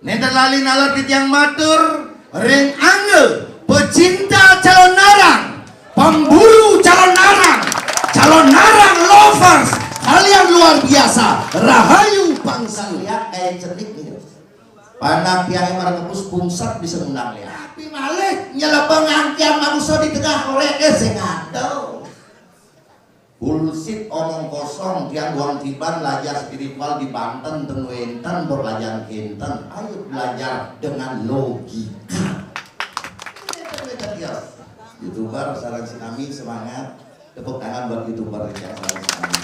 Nenten lali nalar titiang matur ring angge pecinta calon narang, pemburu calon narang lovers, kalian luar biasa. Rahayu pangsa lihat kayak cenik gitu. Panak yang marang kepus pungsat bisa undang lihat. Tapi malih nyelebeng angkian manusia di tengah oleh sing ngado. Bullshit omong kosong tiang buang tiban belajar spiritual di Banten ten wenten belajar kinten. Ayo belajar dengan logika. YouTuber sarang sinami semangat, tepuk tangan buat YouTuber yang sarang sinami.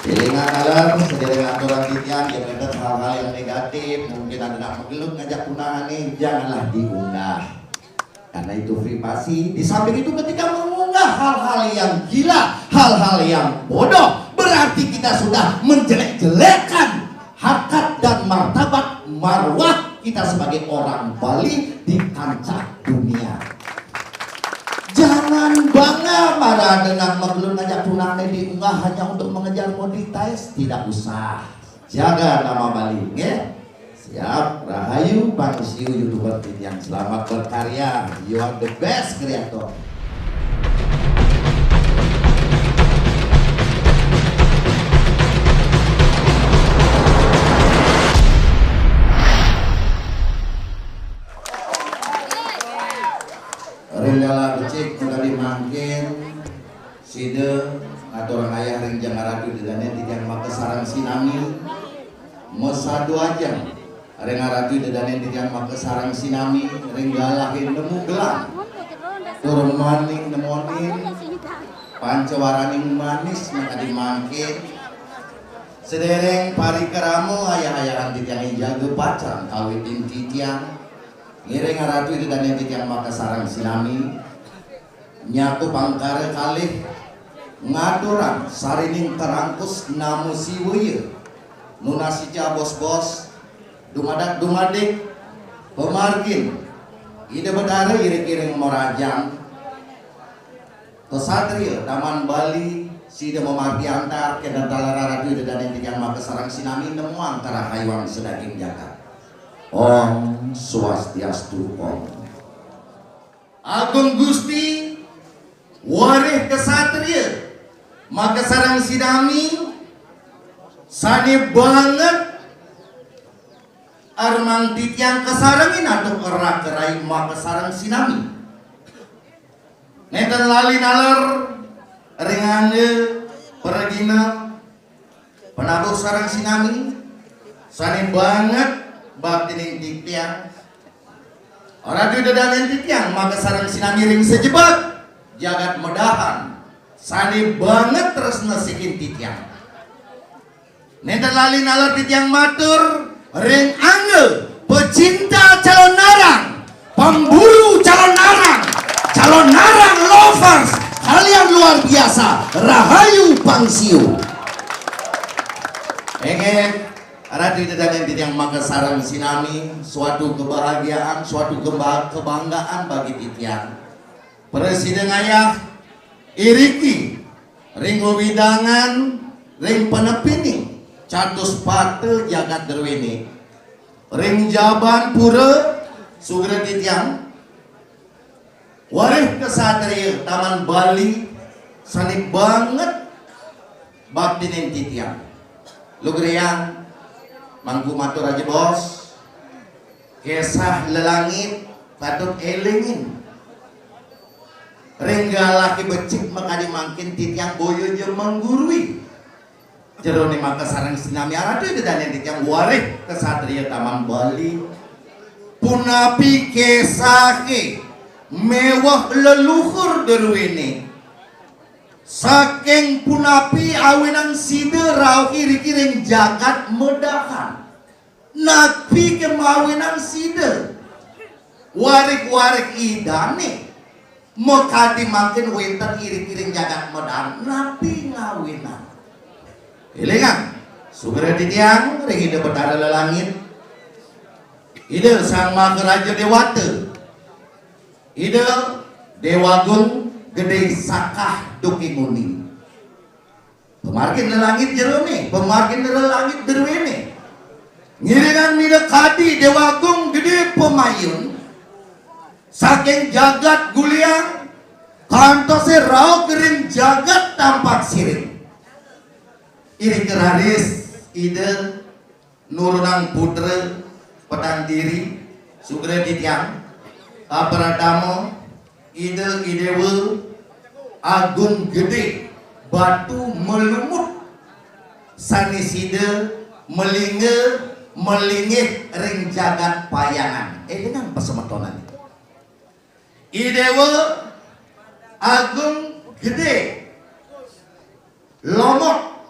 Selingan alam, sedereng aturan titian yang mendapat hal-hal yang negatif, mungkin ada nak menggelut ngajak tunangan nih, janganlah diunggah. Karena itu privasi. Di samping itu ketika mengunggah hal-hal yang gila, hal-hal yang bodoh, berarti kita sudah menjelek-jelekan harkat dan martabat marwah kita sebagai orang Bali di kancah dunia. Jangan bangga marah dengan mengeluh ngajak tunangan diunggah hanya untuk mengejar monetize. Tidak usah. Jaga nama Bali, ya. Siap, Rahayu Pangsiu YouTuber yang selamat berkarya. You are the best creator. Ringgala becik udah dimangkin side atau orang ayah ring jangaradu dedane tiang maka sarang sinami mesa 2 jam ring aradu dedane tiang maka sarang sinami ringgalahin nemu gelang turun maning nemonin pancawaraning manis maka dimangkin sedereng pari keramu ayah-ayahan tiang jaga pacar kawitin titiang ngiring aratu itu dan yang tiang maka sarang sinami nyatu pangkare kalih ngaturan sarining terangkus namu siwuye nunasica bos-bos dumadak-dumadik pemargin ide bedare iring-iring morajang kesatria taman Bali sida memargi antar ke dantala raratu itu dan yang tiang maka sarang sinami nemu antara haywan sedaging jagat. Om Swastiastu Om. Agung Gusti warih kesatria maka sarang sinami sani banget armang titiang kesarangin atau kerak kerai maka sarang sinami neten lali nalar ringane peragina penabuh sarang sinami sani banget baktining titiang orang itu dan titiang maka sarang sinami ring sejebak jagat medahan sani banget terus nasikin titiang nenten lali nalar titiang matur ring angge pecinta calon narang, pemburu calon narang lovers, kalian luar biasa. Rahayu Pangsiu Ratu itu dan yang maka sarang sinami suatu kebahagiaan, suatu kebanggaan bagi titian. Presiden ayah iriki ring widangan ring penepini catus pate jagat derwini ring jaban pura sugera titian warih kesatria taman Bali sani banget baktinin titian lugrian mangku matur aja bos kesah lelangit patut elingin ringgalaki becik makadi mangkin titiang boyo je menggurui jerone maka sarang sinami aradu itu dan yang titiang warih kesatria taman Bali punapi kesake mewah leluhur derwini saking punapi awinan side rau kiri-kiring jagat medahan napi kemawinan side warik-warik idane mekadi makin winter kiri-kiring jagat medahan napi ngawinan ilingan sugera titiang ring ide betara lelangit ide sang makaraja dewata ide dewagung gede sakah duki muni pemargin lelangit jerone pemargin lelangit derwene ngiringan midekadi Dewa Agung Gede Pemayun saking jagat guliang kantose rau kering jagat tampak siring iri keraris ide nurunang putra petang diri sugre ditiang aparadamo ide idewe Agung Gede batu melumut saniside melingit ring jagat payangan dengan pesemetonan idewe Agung Gede lomot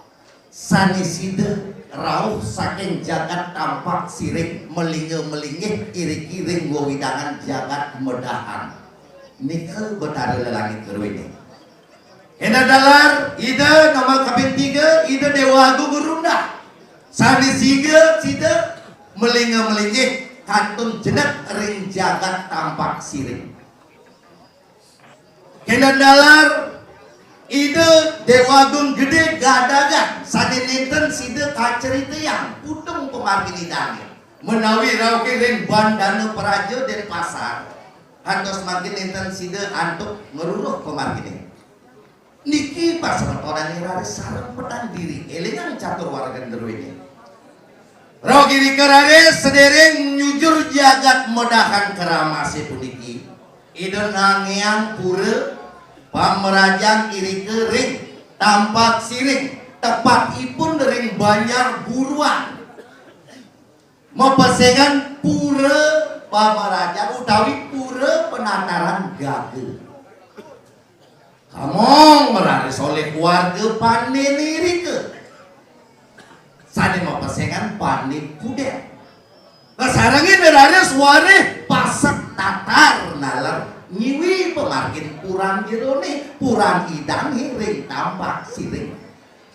saniside rauh saking jagat tampak siring melingit iring-iring wewidangan jagat medahan nikel betara lelangit kerwini Hena dalar ide nama kapin 3 ide Dewa Agung Gurunda saniside side melingit kantun jenak ring jagat tampak siring Hena dalar ide Dewa Agung Gede gadagan saniniten side kacerita yang putung pemargin idangnya menawi rauke ring bandana perajo dan pasar hantos makin enten side antuk meruruh pemargin niki pasemetonan iraris sareng petang diri elingan catur warga derwini rauke dikeraris sedereng nyujur jagat medahan keramasi puniki ide nangiang pura pamerajang iri kering tampak siring tepatipun ring banyak buruan mepesengan pura pamerajang utawi pura penataran gage kamong meraris oleh keluarga panen iri ke sani mepesengan panen kuda kesarangin meraris warih pasak tatar nalar nyiwi pemargin puran jirone puran idang ring tampak siring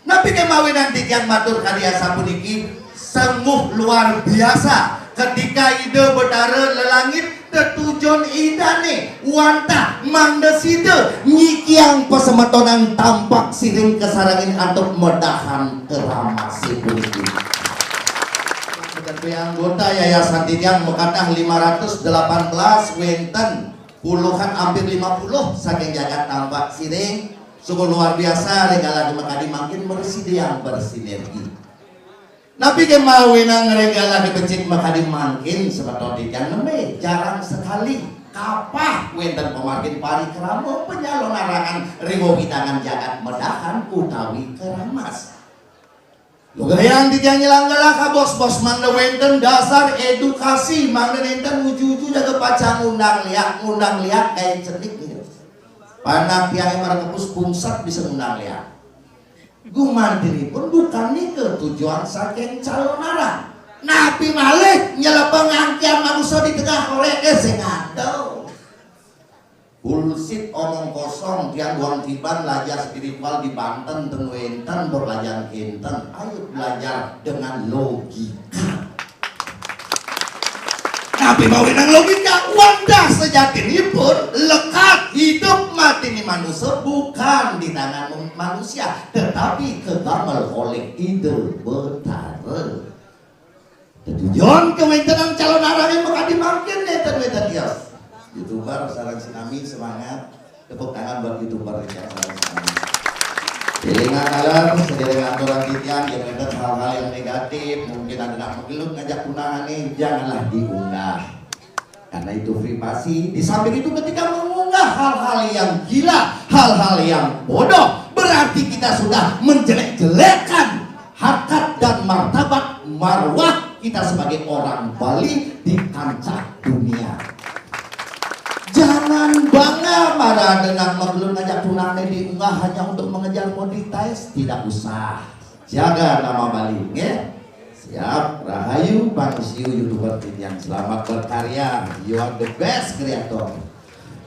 napi kemawi nanti yang matur kadiasa puniki sengguh luar biasa ketika ide betara lelangit tetujon idane wanta mandeside nyikiang pesemetonan tampak siring kesarangin antuk medahan keramasi puniki anggota Yayasan Titiang mekadah 518 wenten puluhan hampir 50 saking jagat tampak siring sungguh luar biasa regala mekadi makin bersih yang bersinergi napi kemawi nang regala dibecik mekadi makin sebetulnya yang neme jarang sekali kapah wenten pemargin pari keramo penyalon arangan riwo hidangan jagat medahan utawi keramas Lugayang dijang nyelanggala ka bos-bos mangda wenten dasar edukasi mangda wenten uju-uju jaga pacang undang liat kayak cerdik gitu. Panak yang markepus pungsat bisa undang liat. Guman diri pun bukan nih ke tujuan saking calon arah. Napi malih nyela pengangkian manusia di tengah oleh sengado. Bullshit omong kosong tiang buang tiban belajar spiritual di Banten ten wenten berlajar kinten ayo belajar dengan logika tapi mau dengan logika wadah sejati pun lekat hidup mati ni manusia bukan di tangan manusia tetapi kegamel oleh ide betara tujuan kewentenan calon arah yang maka dimakin neten weten dias YouTuber sarang sinami semangat tepuk tangan buat YouTuber ya sarang sinami Delingan alam sedereng aturan titian yang ada hal-hal yang negatif mungkin ada nak menggelut ngajak undangan nih janganlah diunggah karena itu privasi di samping itu ketika mengunggah hal-hal yang gila hal-hal yang bodoh berarti kita sudah menjelek-jelekan harkat dan martabat marwah kita sebagai orang Bali di kancah dunia. Jangan bangga pada dengan mengeluh ngajak tunangan diunggah hanya untuk mengejar monetize, tidak usah. Jaga nama Bali, ya. Siap, Rahayu, Pangsiu, YouTuber yang selamat berkarya. You are the best creator.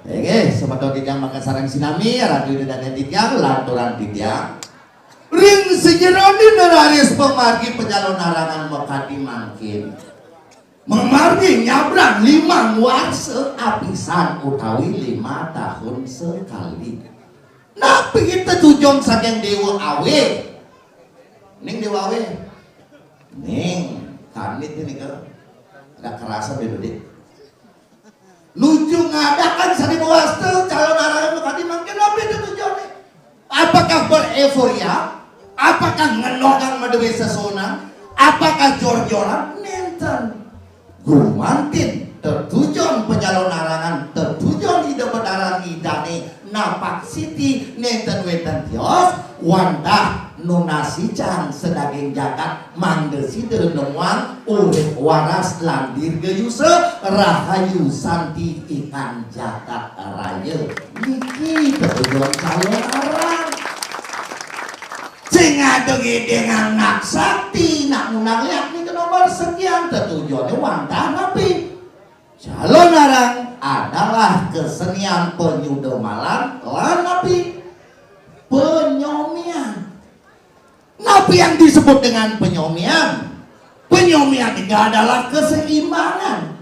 Oke, sobat Titiang maka sarang sinami, radio dan Titiang, lanturan Titiang. Ring sejeroni neraris pemargi penyalon arangan mekati mangkin. Memargi nyabrang 5 warse apisan utawi 5 tahun sekali. Napi kita tujuan saking dewa awe. Ning dewa awe. Ning kanit ini ke ada kerasa beda deh nuju ngadakan sari wastu calon arahan kadi mangkin apa itu tujuannya apakah bereforia apakah ngenogang madewe sesona apakah jor-joran nenten gumantin tertujuan penyalon arangan tertujuan ide bedaran idane napak siti nenten wetan tios wandah nunasi cang sedaging jagat mandesi denuang urip waras landir geyuse rahayu santi ikan jagat raya niki tertujuan calon arang sing adoge dengan nak sakti nak munang liat nih nomor sekian tertujuannya wandah napi calon arang adalah kesenian penyudomalan lan napi penyomian. Napi yang disebut dengan penyomian itu adalah keseimbangan.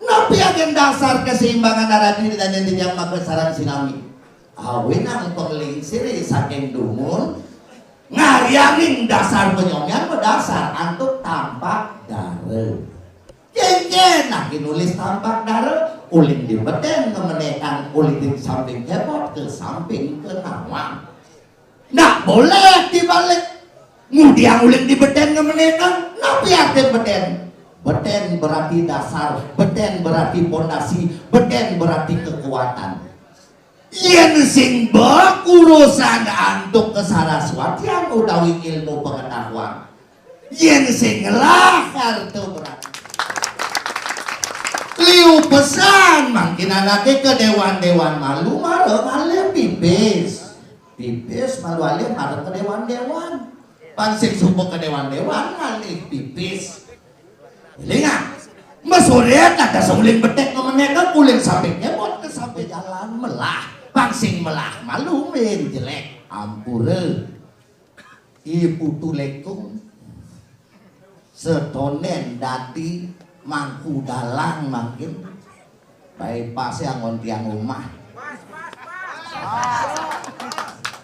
Napi yang dasar keseimbangan aradi dan yang makesaran sinami. Awinang penglingsiri saking dumun ngarianing dasar penyomian berdasar antuk tampak dare. Jeng nah nulis tampak dare uling di beden kemenekan uling di samping kebot ke samping ke nawang. Nggak boleh dibalik ngudiang uling di beden kemenekan napi arti beden. Beden berarti dasar, beden berarti pondasi, beden berarti kekuatan. Yen sing bekurusan antuk kesaraswatian utawi ilmu pengetahuan. Yen sing lahar tuh berarti liu pesan makin anaknya ke dewan-dewan malu marah malah pipis malu alih marah ke dewan-dewan pansik sumpah ke dewan-dewan ngalih pipis lingat mesurit ada semuling betek ngemeneka kuling sampingnya buat ke sampai jalan melah pansing melah malu men jelek ampure ibu tulekung setonen dati mangku dalang makin baik pas yang ngontiang rumah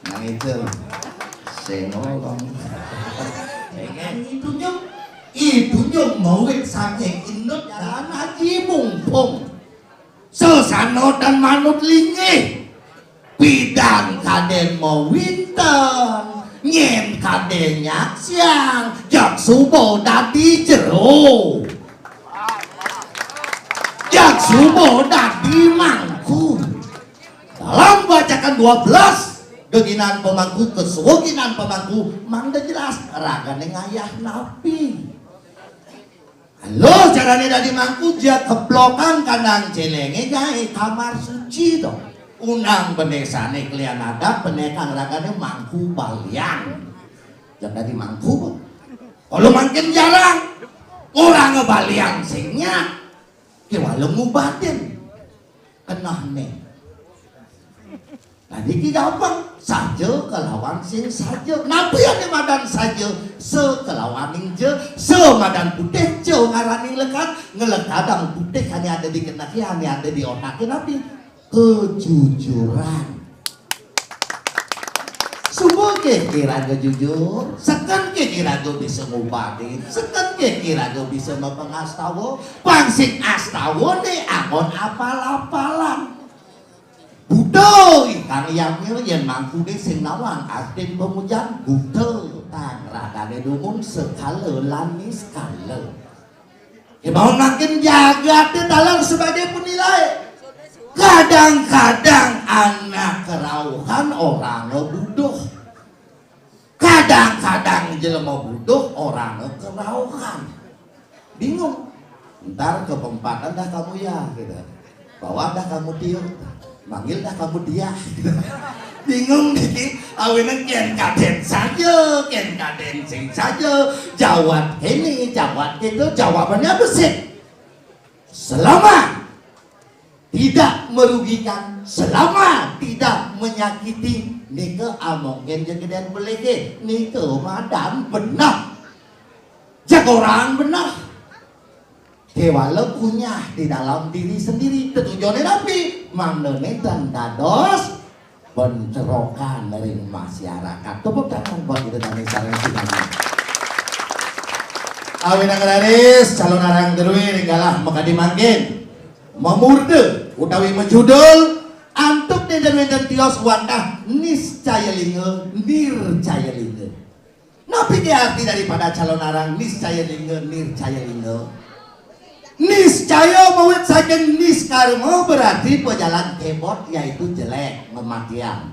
yang itu senolong itu nyong mawit saking indut dan haji mumpung sesano dan manut lingih bidang kaden mau winten nyen kaden nyak siang jak subuh dadi jero jak subuh dadi mangku dalam bacakan 12 geginan pemangku kesuginan pemangku mangda jelas ragane ngayah napi halo caranya dadi mangku dia keplokan kandang celenge gae kamar suci dong unang benesane kalian ada penekan ragane mangku balian jak dadi mangku kalau makin jarang orang ngebalian singnya walau ngubatin kenah nih tadi kita gampang saja kelawan sing saja kenapa ya madan saja sekelawaning je semadan putih je ngaraning lekat ngelekadang putih hanya ada di kenaki hanya ada di otaknya nabi kejujuran semua kira-kira jujur sekan kira-kira bisa ngubatin sekan kira-kira bisa mempengastawo pangsing astawo nih akon apal-apalan budo ikan yang yang mampu deh sing nawang artin pemujan budo tang radane dumun sekala lanis kala mau makin jaga dalam sebagai penilai kadang-kadang anak kerauhan orang buduh kadang-kadang jelema buduh orang kerauhan bingung ntar ke pempatan dah kamu ya gitu bawa dah kamu dia manggil dah kamu dia bingung nih awinan kian kaden saja kian kaden sing saja jawab ini jawab itu jawabannya besit selama tidak merugikan selama tidak menyakiti nika amongken jegeden belege nika madan benar jagoran benar kewala punya di dalam diri sendiri tujuannya nabi mandonetan dados pencerokan dari masyarakat tepuk tangan buat kita dan sarang Awin agraris calon arang derwi ringgalah maka dimangkin memurde utawi menjudul antuk den tios wantah niscaya linge nircaya linge. Napi arti daripada calon arang niscaya linge nircaya linge. Niscaya mawet saking niskarma berarti pejalan kebot yaitu jelek mematian.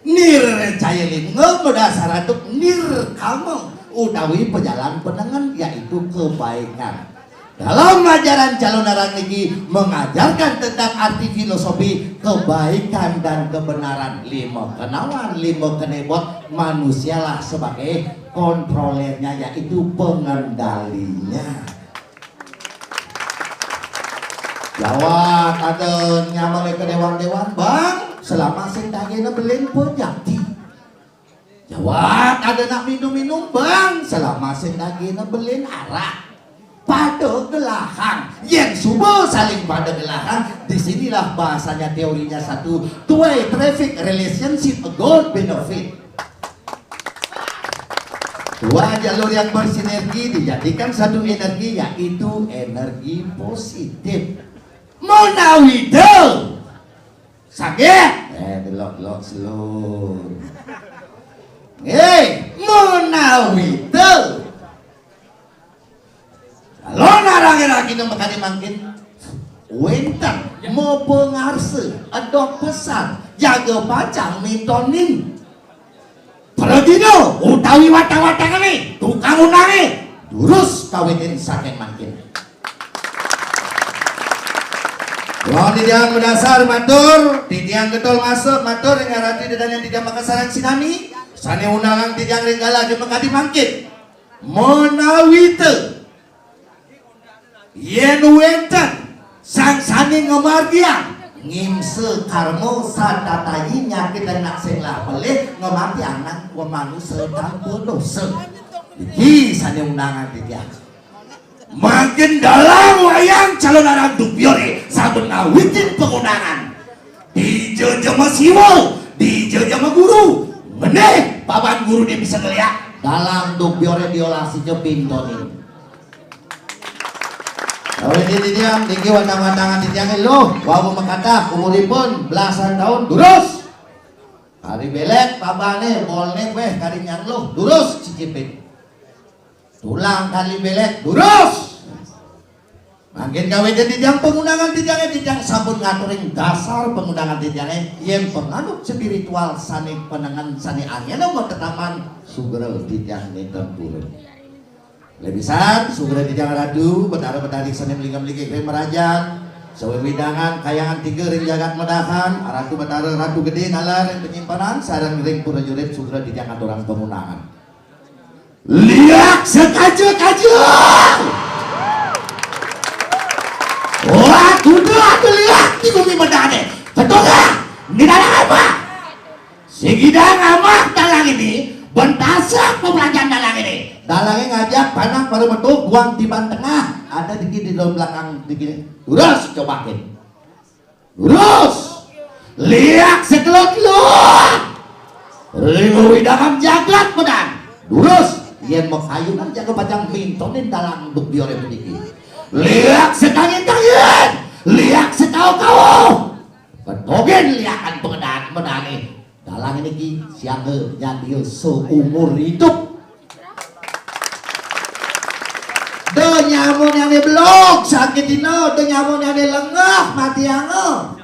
Nircaya linge berdasar antuk nirkama utawi pejalan penengan yaitu kebaikan. Dalam ajaran calon arang niki mengajarkan tentang arti filosofi kebaikan dan kebenaran. Lima kenawan, lima kenebot, manusialah sebagai kontrolernya yaitu pengendalinya. Jawab ada nyaman ke dewan-dewan bang selama sing dagingnya belin pejati. Jawab ada nak minum-minum bang selama sing dagingnya belin arak. Pada gelahang yang subuh saling pada gelahang. Disinilah bahasanya teorinya satu two-way traffic relationship a goal benefit. Dua jalur yang bersinergi dijadikan satu energi yaitu energi positif. Monawidel sakit delok slow. Monawidel kalau narangin lagi nama mungkin wenten mau pengarse ada pesan jaga pacang mitonin pergino utawi wata-wata kami tukang undangi durus kawitin saking makin. Kalau tidak berdasar matur titiang getol masuk matur dengan rati dan yang tidak makasaran sinami sani undangan titiang renggala jumpa kadi mangkit monawite yen wenten sang sani ngemargian ngimse karmo sadatayi nyakit dan nak selah pelih ngemati anak manusia tanpa dosa iki sani undangan titiang makin dalam wayang calon arang dupiore sabun ngawitin pengundangan di jejama siwo di jejama guru meneh papan guru dia bisa ngeliat dalam dupiore diolasi ke pintonin. Kalau ini diam tinggi watang-watangan titiang lo wawu makata umuripun belasan tahun durus hari belek papane bolne weh kari nyang lo durus cicipin tulang kali belek durus makin gawe titiang pengundangan titiangnya titiang sabun ngaturing dasar pengundangan titiangnya yang penganut spiritual sani penangan sani angin nomor tetaman sugera titiang neten turun lebih besar sugera titiang radu betara-betari sani melingam-lingik merajang sawe widangan kayangan tiga ring jagat medahan ratu betara ratu gede nalar yang penyimpanan sarang ring prajurit sugera titiang aturang pengundangan lihat sekaja-kaja wah kuda lihat di bumi medane betul gak? Ini dalang apa? Segidang amat dalang ini bentasak pembelajaran dalang ini dalangnya ngajak panak baru betul buang di ban tengah ada dikit di dalam belakang dikit lurus cobakin lurus lihat sekelot-kelot ringu widangan jagat pedang lurus yang mau kayunan jaga pajang mintonin dalang duk diore sedikit lihat setangin-tangin lihat setau-kau betogen liakan pengendaan menani dalang ini ki siaga jadi seumur hidup de nyamun yang di blok sakit dino de nyamun yang di lengah mati angel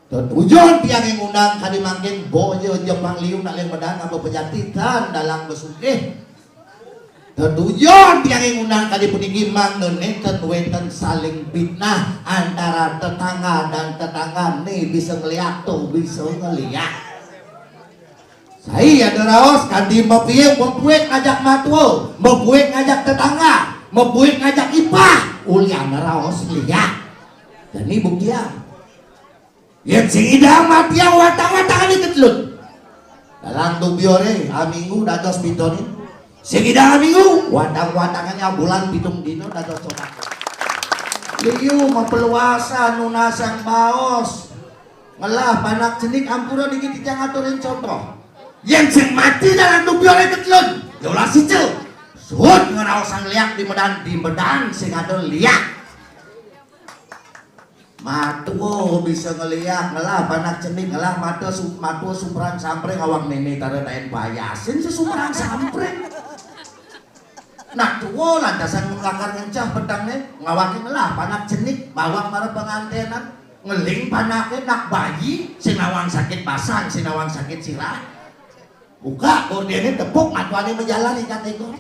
tujuan tiang yang undang kali makin boyo jepang liu nak leng medang apa pejatitan dalang besukeh tujuan tiang yang undang kali puniki mangeneten wenten saling fitnah antara tetangga dan tetangga nih bisa ngeliat tuh bisa ngeliat saya ada raos kandi mepiye membuat ngajak matuo membuat ngajak tetangga membuat ngajak ipah ulian raos lihat dan ini buktian yang singidang mati yang watang-watangan itu telut dalam tubiore aminggu dados pitonin singidang aminggu watang-watangannya bulan pitung dino dados coba liu memperluasa nunasang baos ngelah panak jenik ampura dikit yang ngaturin contoh yang sing mati dalam tubiore itu telut yolah sicil Suhut ngeraosan liak di Medan sing ada liak. Matuo bisa ngeliak ngelah panak cenik ngelah matuo sumperang sampreng awak nene tara tain bayasin sesumperang sampreng. Nak tuo lantasan ngelakar ngencah pedangnya ngawakin ngelah panak cenik bawang marah pengantenan ngeling panaknya nak bayi sinawang sakit pasang sinawang sakit sirah. Buka gordiannya tepuk matuannya menjalani katanya.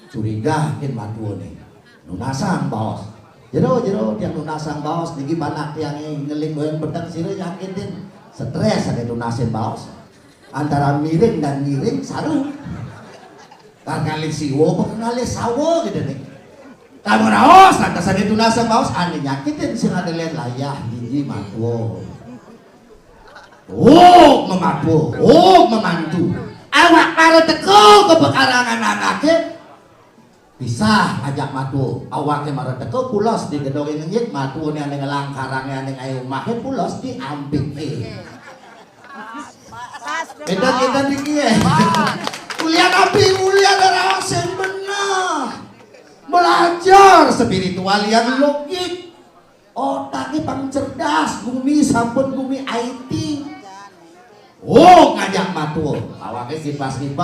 Curiga kin matuo nih nunasang bos. Jero tiang lunasang baos niki banak tiang ngeling goyang pedang sire yakin stres ada lunasin baos antara miring dan miring saru kali siwo pengenali sawo gitu nih kamu raos lantas ada lunasang baos ane nyakitin sing ada lain layah hiji matuo memantu awak karo teko ke pekarangan anaknya bisa ajak matu awake marah teko pulos di gedongin nyit matu ni ane ngelang karangnya ane ayo mahe pulos di ambik edan diki kuliah nabi kuliah darawasen benar belajar spiritual yang logik otaknya pang cerdas bumi sampun bumi IT ngajak matu awake kipas di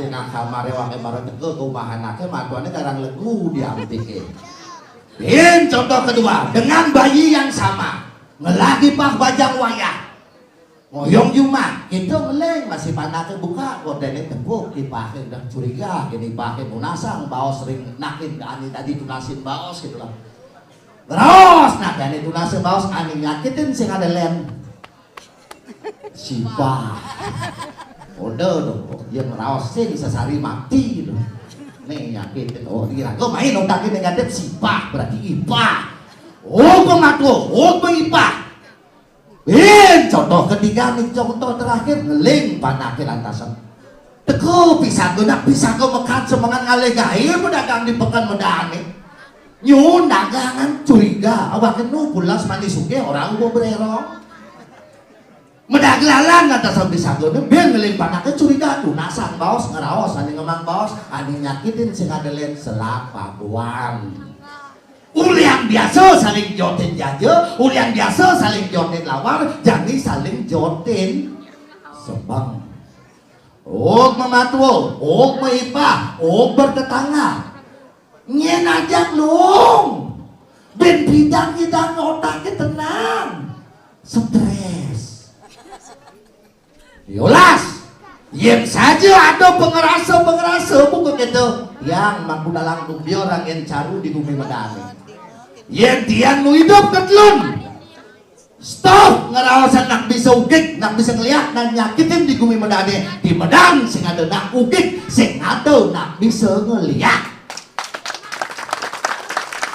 nang kamare wake marah teko kumahan anake matuane garang legu diampike. Contoh kedua dengan bayi yang sama ngelagi pak bajang wayah ngoyong jumah itu ngeleng masih panake buka kodene tepuk dipake udah curiga gini pake munasang baos sering nakin ani tadi tunasin baos gitu lah terus nah ani tunasin baos ani nyakitin sing ada lem Sipa udah yang raosnya bisa sari mati gitu nih nyakitin kira gue main otaknya negatif sipa berarti ipa pengipa contoh ketiga nih contoh terakhir ngeling panake lantasan teko bisa gue mekat semangat ngalegai pedagang di pekan medane nyun dagangan curiga awak kenu pulas manis suge orang gue bererong medaglalan atas bisa gue biar ngeling panaknya curiga tuh nasang baos ngeraos ani ngemang baos ani nyakitin sing ada lain selapa buang uliang biasa saling jotin jaje uliang biasa saling jotin lawar jangan saling jotin sebang mematuo meipa bertetangga nyen ajak lung ben bidang otaknya tenang stres yolas yang saja ada pengerasa bukan gitu yang mampu dalam bumi orang yang caru di bumi Medani yang tiang mau hidup ketelun stop ngerawasan nak bisa ukik nak bisa ngeliat dan nyakitin di bumi Medani di Medan sing ada nak ukik sing ada nak bisa ngeliat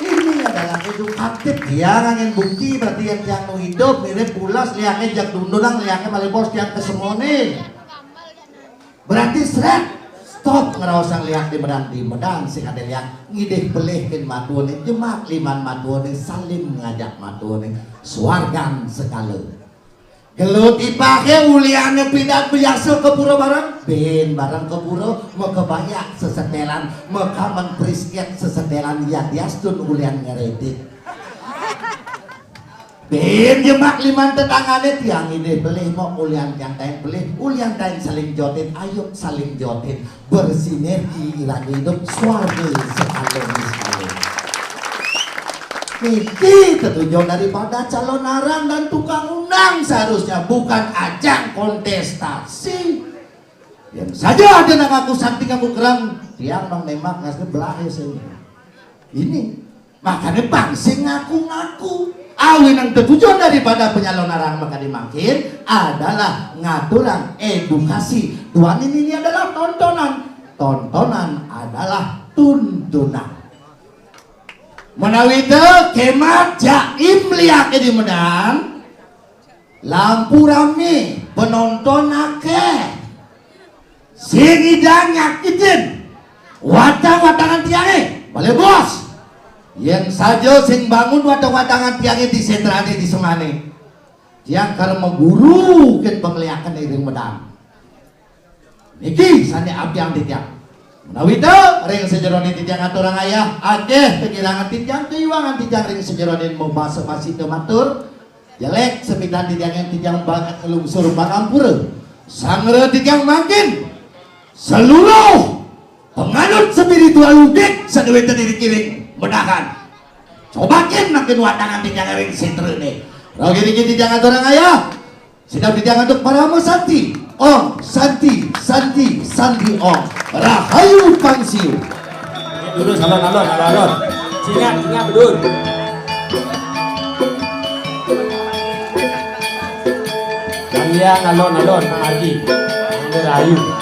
ini adalah edukatif yang angin bukti berarti yang mau hidup mirip pulas liangnya jak dundurang liangnya malibos yang kesemone berarti seret stop ngerawasan liang di Medan sing ada liang ngideh belehkin matuane jemak liman matuane saling ngajak matuane suargan sekali gelut ipake uliannya pindah biasa ke pura bareng ben bareng ke pura mau kebanyak sesetelan mau kaman prisket sesetelan ya diastun ulian ngeredit ben jemak liman tetanggane tiang ini belih mau ulian yang tain belih ulian tain saling jotin ayo saling jotin bersinergi irang hidup suarga sekali ini ketujuan daripada calon arang dan tukang undang seharusnya bukan ajang kontestasi yang saja ada nak aku santi kamu kerang tiang bang nembak ngasih belahe sih ini makanya pangsing ngaku-ngaku awin yang ketujuan daripada penyalon arang maka dimakin adalah ngaturan edukasi tuan ini adalah tontonan adalah tuntunan menawi kemat jaim liake di Medan lampu rame penonton akeh sing idang nyakitin watang-watangan tiange boleh bos yang saja sing bangun watang-watangan tiange di sentrane di semane tiang karena mengguru ket pemeliakan di Medan niki sane abdi yang ditiang Nawita ring sejeronin tijang aturang ayah akeh kegirangan tijang keiwangan tijang ring sejeronin mau masuk masih ke matur jelek sepitan tijang banget ngelungsur Pangampura sangre tijang makin seluruh penganut spiritual udik sadewe terdiri kiring bedakan cobakin makin watangan tijang ring sitrene rogi dikit tijang aturang ayah sedang tijang untuk para mesanti Om Santi Sandi Om Rahayu Pangsiu dulu alon singa bedun kalian alon Pak Ardi Rahayu